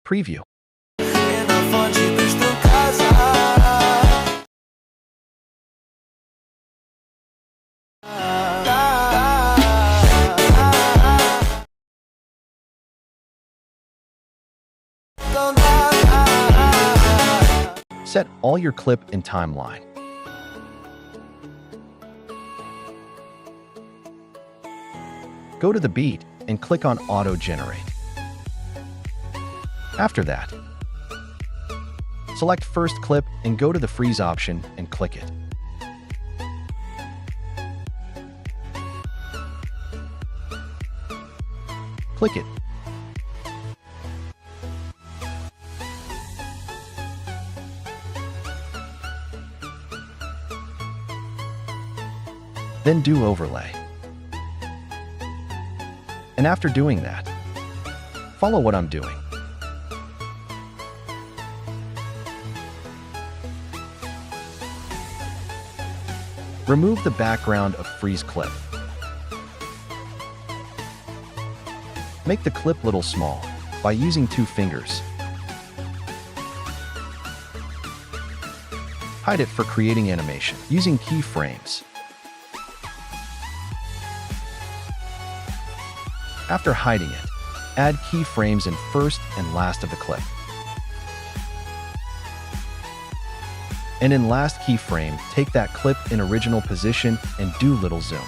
Preview. Set all your clip and timeline. Go to the beat and click on Auto Generate. After that, select First Clip and go to the Freeze option and click it. Click it. Then do Overlay. And after doing that, follow what I'm doing. Remove the background of Freeze Clip. Make the clip little small by using 2 fingers. Hide it for creating animation using keyframes. After hiding it, add keyframes in first and last of the clip. And in last keyframe, take that clip in original position and do little zoom.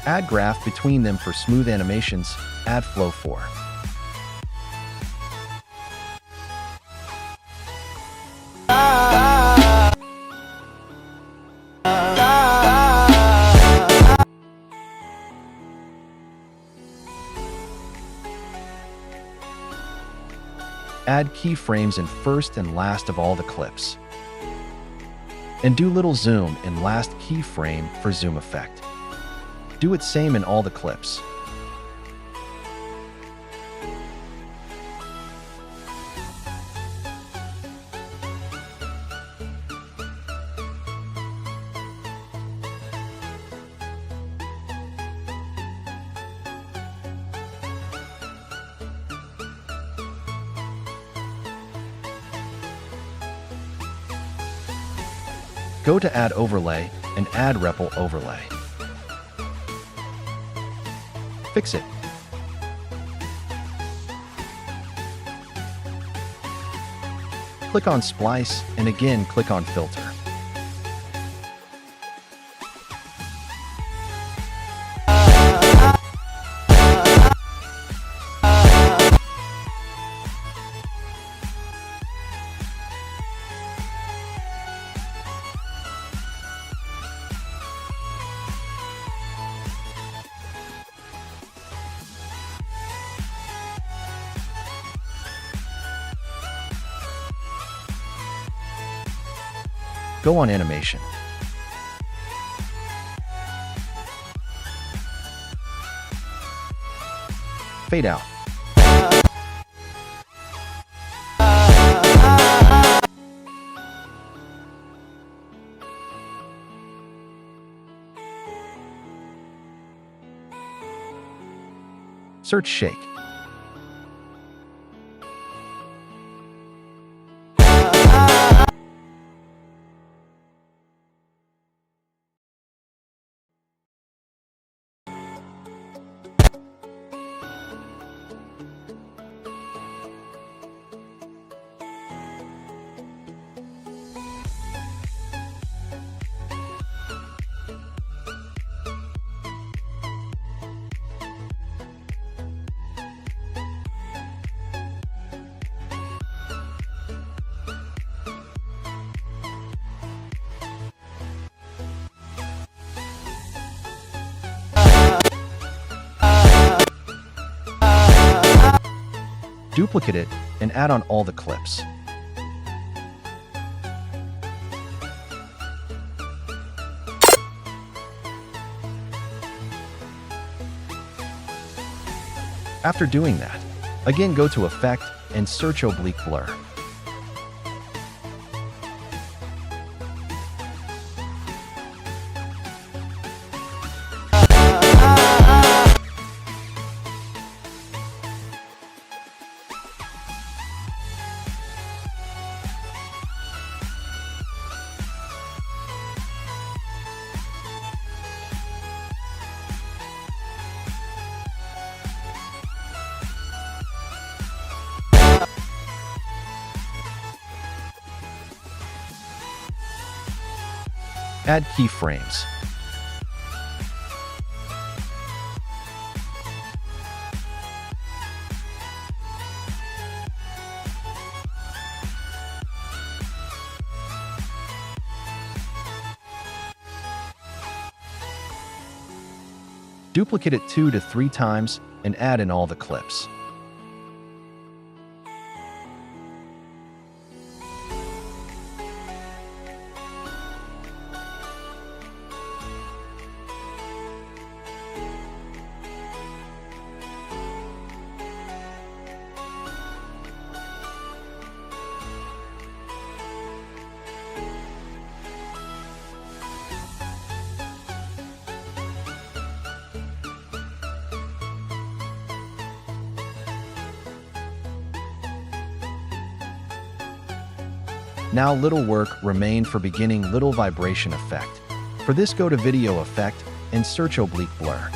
Add graph between them for smooth animations. Add flow 4. Add keyframes in first and last of all the clips. And do little zoom in last keyframe for zoom effect. Do it same in all the clips. Go to Add Overlay and add Ripple Overlay. Fix it. Click on Splice and again click on Filter. Go on Animation. Fade out. Search Shake. Duplicate it and add on all the clips. After doing that, again go to Effect and search oblique blur. Add keyframes. Duplicate it 2 to 3 times and add in all the clips. Now little work remain for beginning little vibration effect. For this, go to Video Effect and search oblique blur.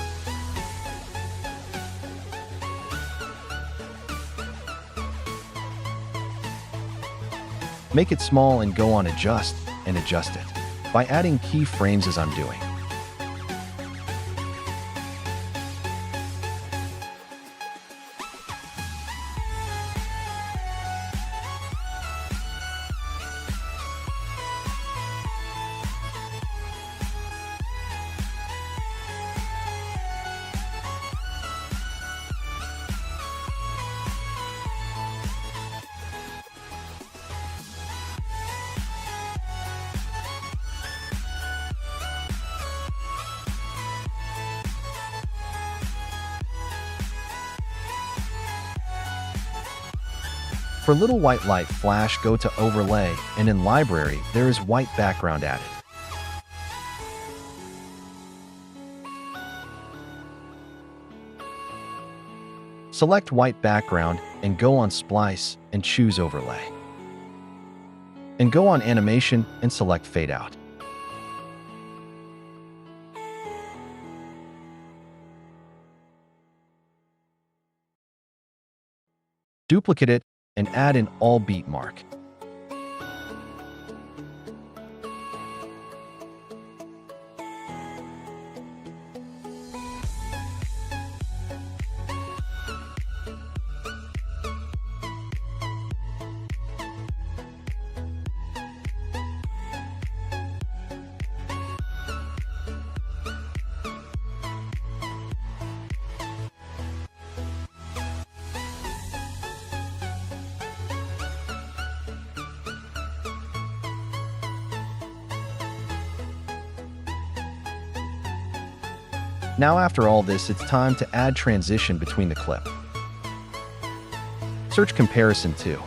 Make it small and go on Adjust and adjust it by adding keyframes as I'm doing. For little white light flash, go to Overlay, and in Library, there is white background added. Select white background and go on Splice and choose Overlay. And go on Animation and select Fade Out. Duplicate it and add an all beat mark. Now after all this, it's time to add transition between the clip. Search Comparison 2.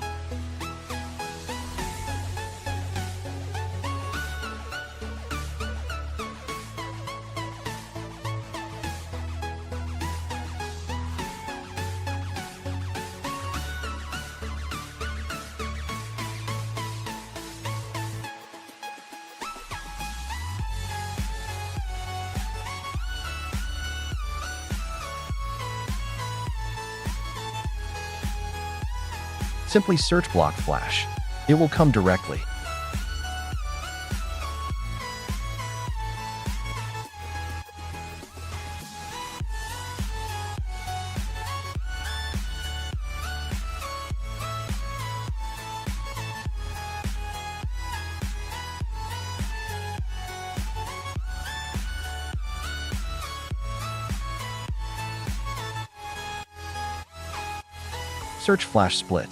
Simply search Block Flash. It will come directly. Search Flash Split.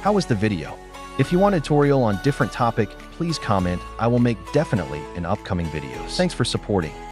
How was the video? If you want a tutorial on different topic, please please comment. I will make definitely in upcoming videos. Thanks for supporting.